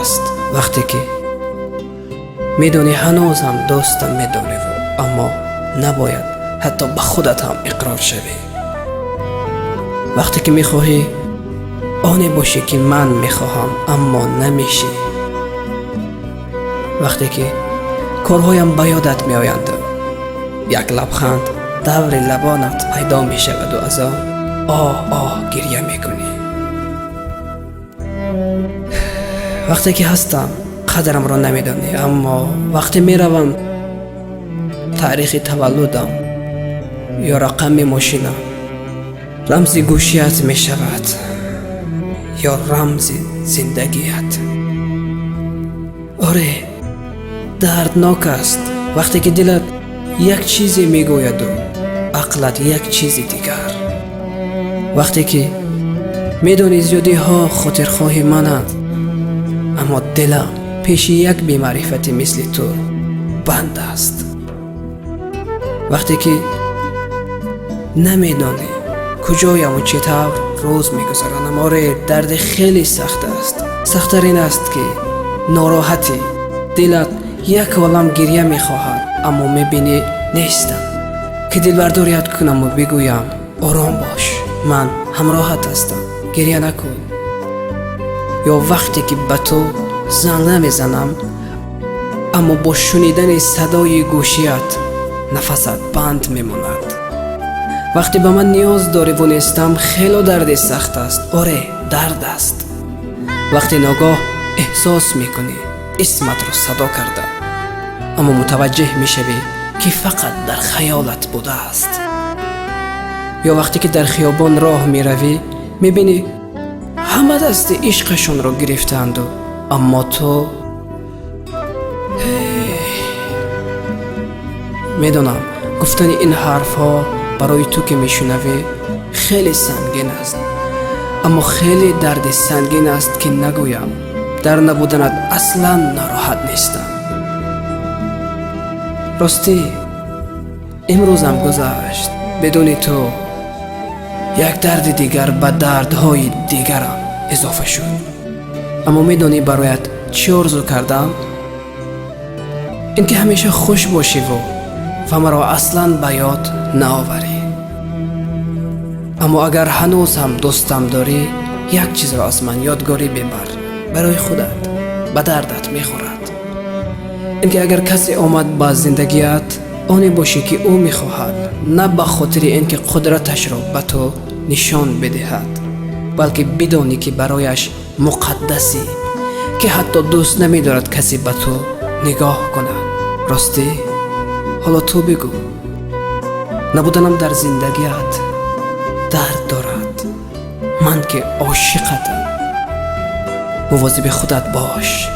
است وقتی که میدونی هنوز هم دوستم میدونی اما نباید حتی به خودت هم اقرار شوی. وقتی که میخواهی آنی باشی که من میخواهم اما نمیشی. وقتی که کارهایم به یادت میآیند، یک لبخند دور لبانت پیدا میشود و از آن آه گریه میکنی. وقتی که هستم قدرم را نمیدانی، اما وقتی میروم تاریخ تولدم یا رقم ماشینم رمز گوشیت میشود یا رمز زندگیت. آره، دردناک است وقتی که دلت یک چیزی میگوید و عقلت یک چیز دیگر. وقتی که میدونی زیادی ها خاطرخواه منند اما دلم پیش یک بی‌معرفتی مثل تو بند است. وقتی که نمیدانی کجایم و چطور روز میگذرانم. آره، درد خیلی سخت است. سخت‌تر این است که ناراحتی، دلت یک عالم گریه میخواهد اما میبینی نیستم، که دل برداریت کنم و بگویم آرام باش، من همراهت هستم، گریه نکن. یا وقتی که به تو زنگ نمیزنم اما با شنیدن صدای گوشیت نفست بند میماند. وقتی به من نیاز داری و نیستم خیلی درد سخت است. آره، درد است. وقتی ناگاه احساس میکنی اسمت رو صدا کرده اما متوجه میشوی که فقط در خیالت بوده است. یا وقتی که در خیابان راه میروی میبینی همه دست عشقشون رو گرفتند و اما تو میدونم گفتن این حرف ها برای تو که میشنوی خیلی سنگین است، اما خیلی درد سنگین است که نگویم. در نبودنت اصلا ناراحت نیستم. راستی امروزم گذشت بدون تو. یک درد دیگر به دردهای دیگرم اضافه شد. اما میدونی برایت چی آرزو کردم؟ اینکه همیشه خوش باشی و مرا اصلا به یاد نآوری. اما اگر هنوز هم دوستم داری یک چیز را از من یادگاری ببر. برای خودت به دردت میخورد. اینکه اگر کسی آمد با زندگیت آنی باشی که او میخواهد، نه به خاطر اینکه قدرتش را به تو نشان بدهد بلکه بدانی که برایش مقدسی، که حتی دوست نمیدارد کسی به تو نگاه کند. راستی حالا تو بگو، نبودنم در زندگیت درد دارد؟ من که عاشقتم. مواظب خودت باش.